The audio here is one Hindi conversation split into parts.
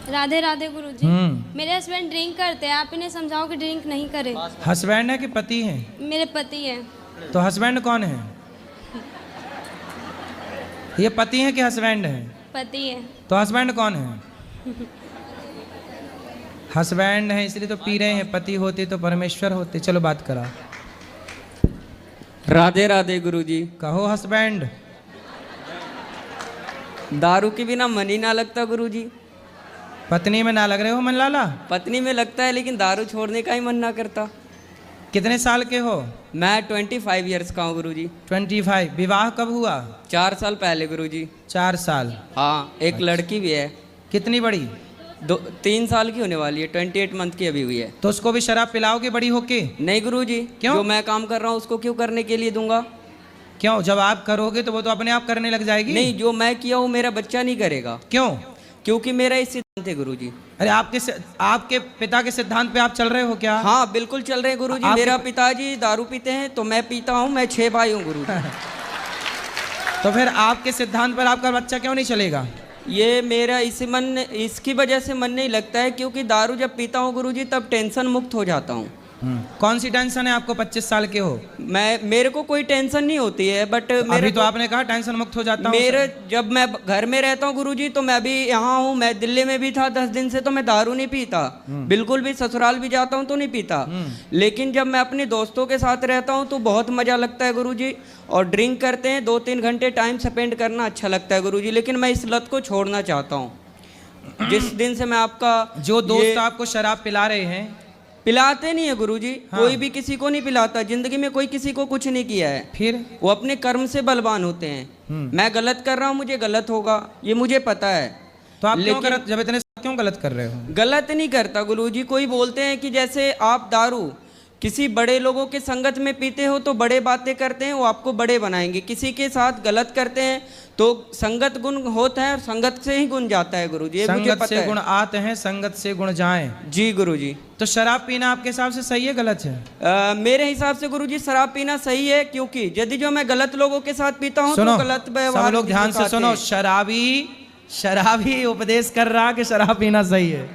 राधे राधे गुरुजी। मेरे हस्बैंड ड्रिंक करते हैं, आप इन्हें समझाओ कि ड्रिंक नहीं करे। हस्बैंड है कि पति है? मेरे पति हैं। तो हस्बैंड कौन है? ये पति है कि हस्बैंड है? पति है। तो हस्बैंड कौन है? हस्बैंड है इसलिए तो पी रहे हैं, पति होते तो परमेश्वर होते। चलो बात करा। राधे राधे गुरुजी। कहो हस्बैंड। दारू के बिना मन ही ना लगता गुरुजी। पत्नी में ना लग रहे हो मन लाला? पत्नी में लगता है लेकिन दारू छोड़ने का ही मन ना करता। कितने साल के हो? मैं 25 ईयर्स का हूँ गुरुजी। 25। विवाह कब हुआ? 4 साल पहले गुरुजी। 4 साल। हाँ, एक लड़की भी है। कितनी बड़ी? 3 साल की होने वाली है, 28 मंथ की अभी हुई है। तो उसको भी शराब पिलाओगे बड़ी होके? नहीं गुरुजी। क्यों? जो मैं काम कर रहा हूँ उसको क्यों करने के लिए दूंगा? क्यों? जब आप करोगे तो वो तो अपने आप करने लग जाएगी। नहीं, जो मैं किया हूँ मेरा बच्चा नहीं करेगा। क्यों? क्योंकि मेरा इस सिद्धांत है गुरुजी। अरे आपके पिता के सिद्धांत पे आप चल रहे हो क्या? हाँ बिल्कुल चल रहे हैं गुरुजी। मेरा पिताजी दारू पीते हैं तो मैं पीता हूँ। मैं 6 भाई हूँ गुरुजी। तो फिर आपके सिद्धांत पर आपका बच्चा क्यों नहीं चलेगा? ये मेरा इसकी वजह से मन नहीं लगता है, क्योंकि दारू जब पीता हूँ गुरुजी तब टेंशन मुक्त हो जाता हूँ। कौन सी टेंशन है आपको? 25 साल के हो। मेरे को कोई टेंशन नहीं होती है, बट अभी तो आपने कहा टेंशन मुक्त हो जाता हूँ। जब मैं घर में रहता हूँ गुरुजी तो मैं अभी यहाँ हूँ, मैं दिल्ली में भी था 10 दिन से, तो मैं दारू नहीं पीता बिल्कुल भी। ससुराल भी जाता हूँ तो नहीं पीता। लेकिन जब मैं अपने दोस्तों के साथ रहता हूँ तो बहुत मजा लगता है गुरुजी। और ड्रिंक करते हैं 2-3 घंटे टाइम स्पेंड करना अच्छा लगता है गुरुजी। लेकिन मैं इस लत को छोड़ना चाहता हूँ। जिस दिन से मैं आपका जो दोस्त आपको शराब पिला रहे हैं, पिलाते नहीं है गुरुजी। हाँ। कोई भी किसी को नहीं पिलाता। जिंदगी में कोई किसी को कुछ नहीं किया है। फिर वो अपने कर्म से बलवान होते हैं। मैं गलत कर रहा हूँ, मुझे गलत होगा, ये मुझे पता है। तो आप जब इतने क्यों गलत कर रहे हो? गलत नहीं करता गुरुजी। कोई बोलते हैं कि जैसे आप दारू किसी बड़े लोगों के संगत में पीते हो तो बड़े बातें करते हैं, वो आपको बड़े बनाएंगे। किसी के साथ गलत करते हैं तो संगत गुण होता है और संगत से ही गुण जाता है गुरुजी। ये मुझे पता है। गुण आते हैं, संगत से गुण जाएं। जी गुरुजी। तो शराब पीना आपके हिसाब से सही है गलत है? मेरे हिसाब से गुरुजी शराब पीना सही है, क्योंकि यदि जो मैं गलत लोगों के साथ पीता हूँ तो गलत व्यवहार। सब लोग ध्यान से सुनो। शराबी उपदेश कर रहा कि शराब पीना सही है।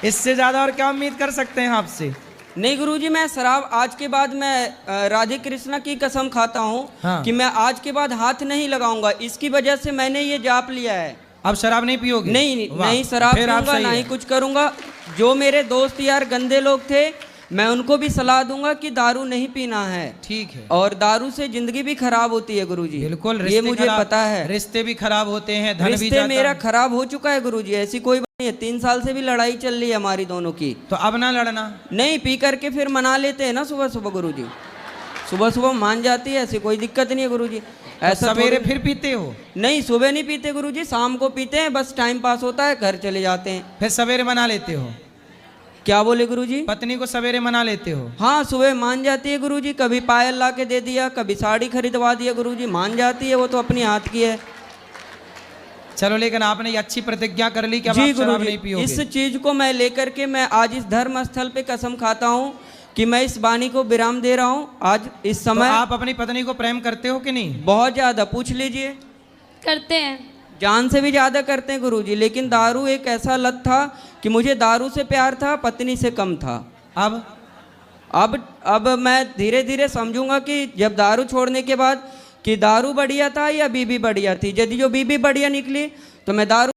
इससे ज्यादा और क्या उम्मीद कर सकते हैं आपसे? नहीं गुरुजी, मैं शराब आज के बाद मैं राधे कृष्णा की कसम खाता हूँ। हाँ। कि मैं आज के बाद हाथ नहीं लगाऊंगा। इसकी वजह से मैंने ये जाप लिया है। अब शराब नहीं पियोगे? नहीं शराब पीऊंगा, ना ही कुछ करूंगा। जो मेरे दोस्त यार गंदे लोग थे मैं उनको भी सलाह दूंगा कि दारू नहीं पीना है। ठीक है। और दारू से जिंदगी भी खराब होती है गुरुजी। बिल्कुल, ये मुझे पता है। रिश्ते भी खराब होते हैं, धन भी रिश्ते जाता मेरा खराब हो चुका है गुरुजी। ऐसी कोई बात नहीं है। 3 साल से भी लड़ाई चल रही है हमारी दोनों की। तो अब ना लड़ना। नहीं, पी करके फिर मना लेते हैं ना सुबह सुबह गुरुजी। सुबह सुबह मान जाती है, ऐसी कोई दिक्कत नहीं है गुरुजी। ऐसा सवेरे फिर पीते हो? नहीं, सुबह नहीं पीते गुरुजी, शाम को पीते हैं। बस टाइम पास होता है, घर चले जाते हैं। फिर सवेरे मना लेते हो? क्या बोले गुरुजी? पत्नी को सवेरे मना लेते हो? हाँ, सुबह मान जाती है गुरुजी। कभी पायल ला के दे दिया, कभी साड़ी खरीदवा दिया गुरुजी। मान जाती है, वो तो अपनी हाथ की है। चलो, लेकिन आपने ये अच्छी प्रतिज्ञा कर ली कि अब जी आप शराब नहीं पियोगे। इस चीज को मैं लेकर के मैं आज इस धर्म स्थल पे कसम खाता हूँ कि मैं इस वाणी को विराम दे रहा हूँ आज इस समय। तो आप अपनी पत्नी को प्रेम करते हो कि नहीं? बहुत ज्यादा, पूछ लीजिए। करते हैं, जान से भी ज्यादा करते हैं गुरुजी। लेकिन दारू एक ऐसा लत था कि मुझे दारू से प्यार था, पत्नी से कम था। अब मैं धीरे धीरे समझूंगा कि जब दारू छोड़ने के बाद कि दारू बढ़िया था या बीबी बढ़िया थी। यदि जो बीबी बढ़िया निकली तो मैं दारू